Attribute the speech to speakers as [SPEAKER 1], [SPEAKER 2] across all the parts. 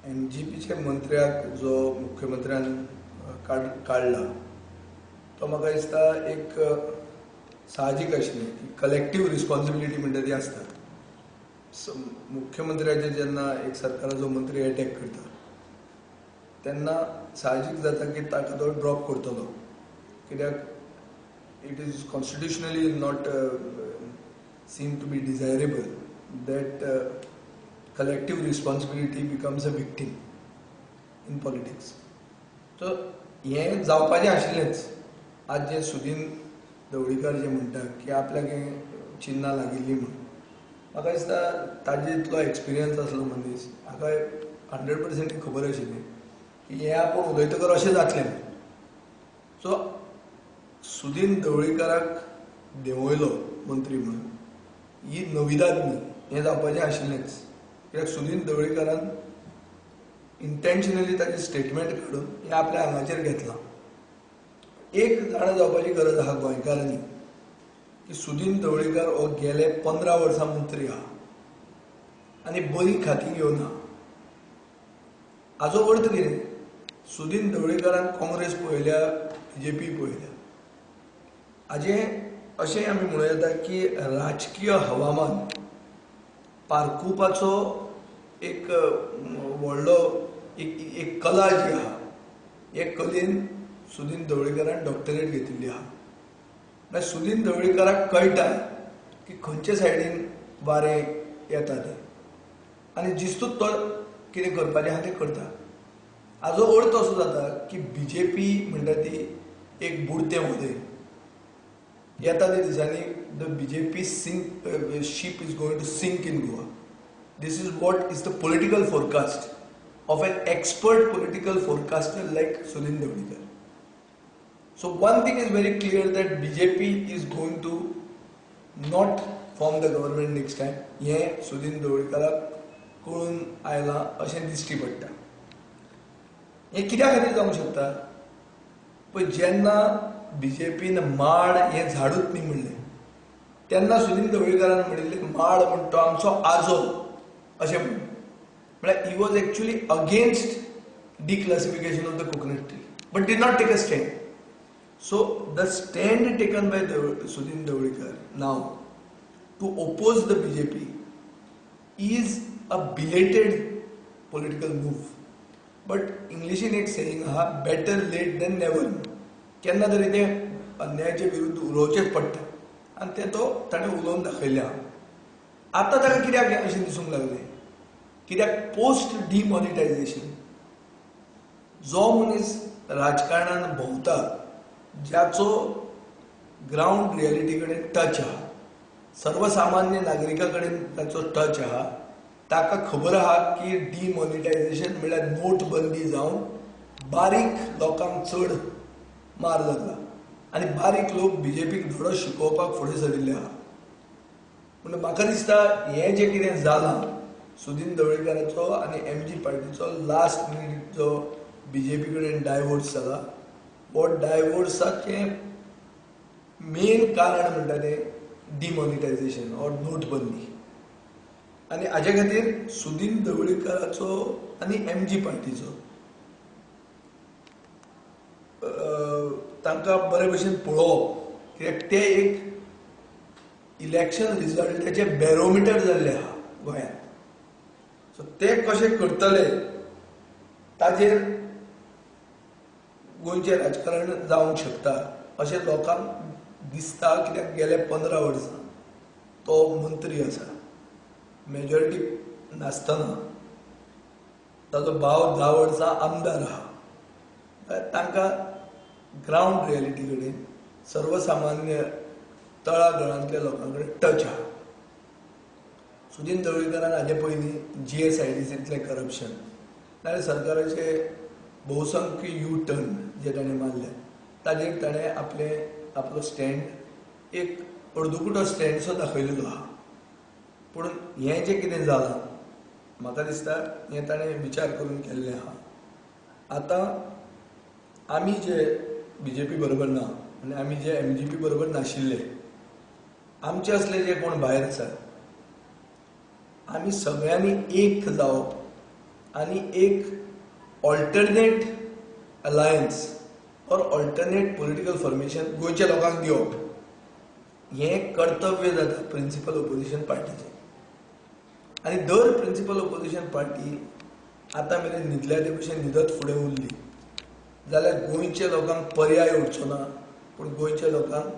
[SPEAKER 1] एनजीपीचे मंत्र्याक जो मुख्यमंत्र्यान काढला तो म्हाका दिसता एक साहजीक आशिल्लें की कलेक्टिव्ह रिस्पॉन्सिबिलिटी म्हणटा ती आसता. मुख्यमंत्र्याचे जेन्ना एक सरकाराचो मंत्री अटॅक करता तेन्ना साहजीक जाता की ताका तो ड्रॉप करतलो, कित्याक it is constitutionally not seem to be desirable that collective responsibility becomes a victim in politics. So हें जावपाचें आशिल्लेंच. आज जे सुदीन ढवळीकर जे म्हणटा की आपल्याक हें चिन्नां लागिल्लीं म्हणून, म्हाका दिसता ताजे इतलो एक्सपिरियन्स आसलो मनीस, म्हाका 100% खबर आशिल्ली की हें आपूण उलयतकर अशें जातलें म्हणून. सो सुदीन ढवळीकराक देंवयलो मंत्री म्हणून ही नविदाद न्ही, हें जावपाचें आशिल्लेंच. कित्याक सुदीन ढवळीकरान इंटेन्शनली ताची स्टेटमेंट काडून हें आपल्या आंगाचेर घेतलां. एक जाणा जावपाची गरज आहा गोंयकारांनी की सुदीन ढवळीकर हो गेले 15 वर्सां मंत्री आहा आनी बरी खाती घेवना. हाचो अर्थ कितें? सुदीन ढवळीकरान काँग्रेस पळयल्या, बीजेपी पळयल्या. हाजें अशें आमी म्हणूं येता की राजकीय हवामान पारखुवपाचो एक व्हडलो एक कला जी आहा, हे कलेन सुदीन ढवळीकरान डॉक्टरेट घेतिल्ली आहा. म्हळ्यार सुदीन ढवळीकराक कळटा की खंयचे सायडीन वारें येता तें आनी जिस्तूच तो कितें करपाचें आहा तें करता. हाचो अर्थ असो जाता की बीजेपी म्हणटा ती एक बुडतें वोदें. येता त्या दिसांनी the BJP ship is going to sink in Goa. This is what is the political forecast of an expert political forecaster like Sudhin Dhavlikar. So one thing is very clear that BJP is going to not form the government next time. हे सुदीन ढवळीकराक कळून आयलां अशें दिश्टी पडटा. हें कित्या खातीर जावंक शकता? पळय, जेन्ना बीजेपीन माड हें झाडूच न्ही म्हणलें तेन्ना सुदीन ढवळीकरान म्हणिल्लें माड म्हणटा तो आमचो आजो अशें म्हणून. म्हळ्यार he was actually against declassification of the coconut tree but did not take a stand. So the stand taken by Sudin Dhavalikar now to oppose the BJP is a belated political move. But इंग्लिशीन एक saying आहा, better late than never. केन्ना तरी तें अन्यायाचे विरुद्ध उलोवचेंच पडटा आनी तें तो ताणें उलोवन दाखयलें आहा. आतां ताका कित्याक अशें दिसूंक लागलें? कित्याक पोस्ट डिमॉनिटायझेशन जो मनीस राजकारणान भोंवता, ज्याचो ग्रावंड रियलिटी कडेन टच आहा, सर्वसामान्य नागरिका कडेन ताचो टच आहा, ताका खबर आहा की डिमॉनिटायझेशन म्हळ्यार नोटबंदी जावन बारीक लोकांक चड मार लागला आनी बारीक लोक बीजेपीक धडो शिकोवपाक फुडें सरिल्ले आहा. पूण म्हाका दिसता हें जें कितें जालां सुदीन ढवळीकराचो आनी एमजी पार्टीचो लास्ट मिनीट जो बीजेपी कडेन डायवोर्स जाला, हो डायवोर्साचें मेन कारण म्हणटा तें डिमॉनिटायझेशन ऑर नोटबंदी. आनी हाजे खातीर सुदीन ढवळीकराचो आनी एमजी पार्टीचो तांकां बरे भशेन पळोवप, कित्याक ते एक इलेक्शन रिजल्टाचे बॅरोमिटर जाल्ले आहा गोंयांत. सो ते कशें करतले ताजेर गोंयचें राजकारण जावंक शकता अशें लोकांक दिसता. कित्याक गेले 15 वर्सां तो मंत्री आसा, मेजॉरिटी नासतना ताचो भाव 10 वर्सां आमदार आहा. तांकां ग्रावंड रियलिटी कडेन सर्वसामान्य तळागळांतल्या लोकां कडेन टच आहा. सुदीन ढवळीकरान हाजे पयलीं GSIDCतलें करप्शन नाजाल्यार सरकाराचे बहुसंख्य U-टर्न जे ताणें मारले ताजेर ताणें आपलो स्टँड एक अर्दुकुटो स्टँड सो दाखयलेलो आहा. पूण हें जें कितें जालां म्हाका दिसता हें ताणें विचार करून केल्लें आहा. आतां आमी जे बीजेपी बरोबर ना आनी आमी जे MGP बरोबर नाशिल्ले, आमचे असले जे कोण भायर आसात, आमी सगळ्यांनी एक जावप आणि एक ऑल्टरनेट अलायन्स और ऑल्टरनेट पॉलिटिकल फॉर्मेशन गोयच्या लोकांक दिवप हें कर्तव्य जाता प्रिन्सिपल ऑपोजिशन पार्टीचें. आनी दर प्रिन्सिपल ऑपोजिशन पार्टी आतां मेरेन न्हिदल्या ते भशेन न्हिदत फुडें उरली जाल्यार गोंयच्या लोकांक पर्याय उरचो ना, पूण गोंयच्या लोकांक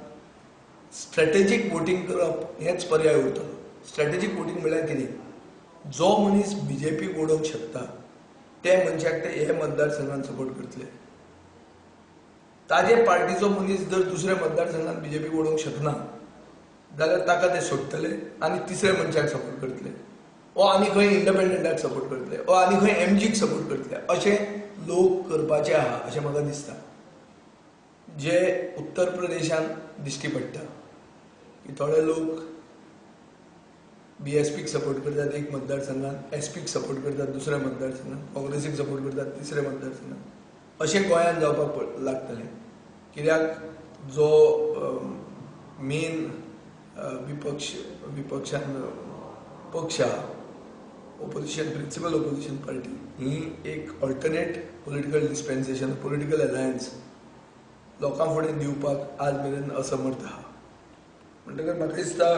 [SPEAKER 1] स्ट्रॅटेजीक वोटींग करप हेंच पर्याय उरतलो. स्ट्रॅटेजीक वोटींग म्हळ्यार कितें? जो मनीस बीजेपीक ओडोवंक शकता ते मनशाक ते हे मतदारसंघात सपोर्ट करतले. ताजे पार्टीचो मनीस जर दुसऱ्या मतदारसंघात बीजेपीक ओडोवंक शकना जाल्यार ताका ते सोडटले आनी तिसऱ्या मनशाक सपोर्ट करतले, वो आनी खंय इंडिपेंडंटाक सपोर्ट करतले, वो आनी खंय एमजीक सपोर्ट करतले. अशें लोक करपाचे आहा अशें म्हाका दिसता. जे उत्तर प्रदेशान दिश्टी पडटा की थोडे लोक बीएसपीक सपोर्ट करतात एक मतदारसंघात, एसपीक सपोर्ट करतात दुसऱ्या मतदारसंघात, काँग्रेसीक सपोर्ट करतात तिसऱ्या मतदारसंघात. अशें गोंयांत जावपाक लागतलें. कित्याक जो मेन विपक्षान पक्ष आहा, ऑपोजिशन प्रिन्सिपल ऑपोजिशन पार्टी, ही एक ऑल्टरनेट पॉलिटिकल डिस्पेन्सेशन, पॉलिटिकल अलायन्स लोकां फुडें दिवपाक आज मेरेन असमर्थ आहा. म्हणटकच म्हाका दिसता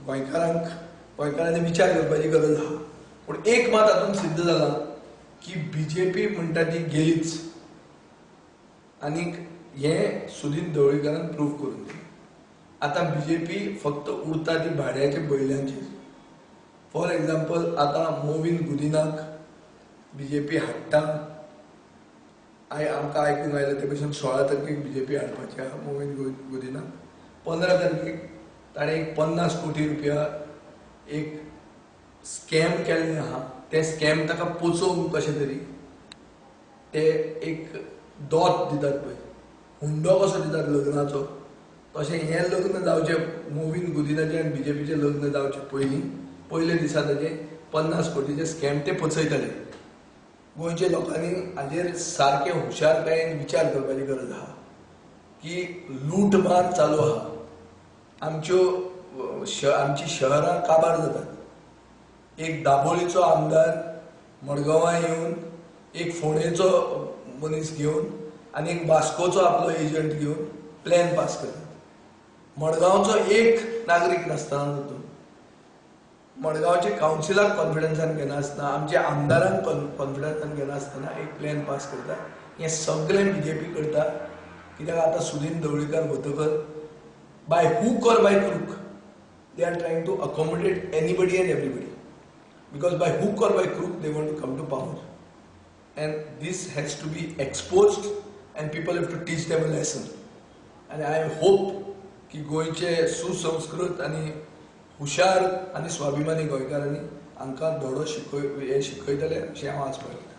[SPEAKER 1] गोंयकारांनी विचार करपाची गरज आहा. पूण एक मात हातूंत सिद्ध जाला की बीजेपी म्हणटा ती गेलीच, आनीक हें सुदीन ढवळीकरान प्रूव करून दिलें. आतां बीजेपी फक्त उरता ती भाड्याच्या बैलांचेर. फॉर एग्जाम्पल आतां मोविन गुदिनाक बीजेपी हाडटा. आमकां आयकूंक आयलें ते भशेन 16 तारखेक बीजेपी हाडपाची आहा मोविन गुदिनाक. 15 तारखेक ताणें एक 50 कोटी रुपया एक स्कॅम केल्लें आहा. ते स्कॅम ताका पोचोवंक कशें तरी ते एक दोत दितात पळय, हुंडो कसो दितात लग्नाचो, तशें हें लग्न जावचें मोविन गुदिनाचें आनी बीजेपीचें लग्न जावचें पयले दिसा ताचें 50 कोटीचें स्कॅम ते पचयताले. गोंयच्या लोकांनी हाजेर सारके हुशारकायेन विचार करपाची गरज आहा की लूटमार चालू आहा. आमची शहरां काबार जातात. एक दाबोळीचो आमदार मडगांवां येवन, एक फोंडेचो मनीस घेवन आनी एक वास्कोचो आपलो एजंट घेवन प्लॅन पास करतात. मडगांवचो एक नागरीक नासतना तातूंत, मडगांवचे कावन्सिलाक कॉन्फिडन्सान घेनासतना, आमच्या आमदारांक कॉन्फिडन्सान घेनासतना एक प्लॅन पास करता. हें सगळें बीजेपी करता. कित्याक आतां सुदीन ढवळीकर वतकर बाय हूक और by crook they are trying to accommodate anybody and everybody, because by hook or by crook they want to come to power, and this has to be exposed and people have to teach them a lesson. And I hope की गोंयचे सुसंस्कृत आनी हुशार आनी स्वाभिमानी गोंयकारांनी हांकां धडो शिकयतले अशें हांव आस बाळगतां.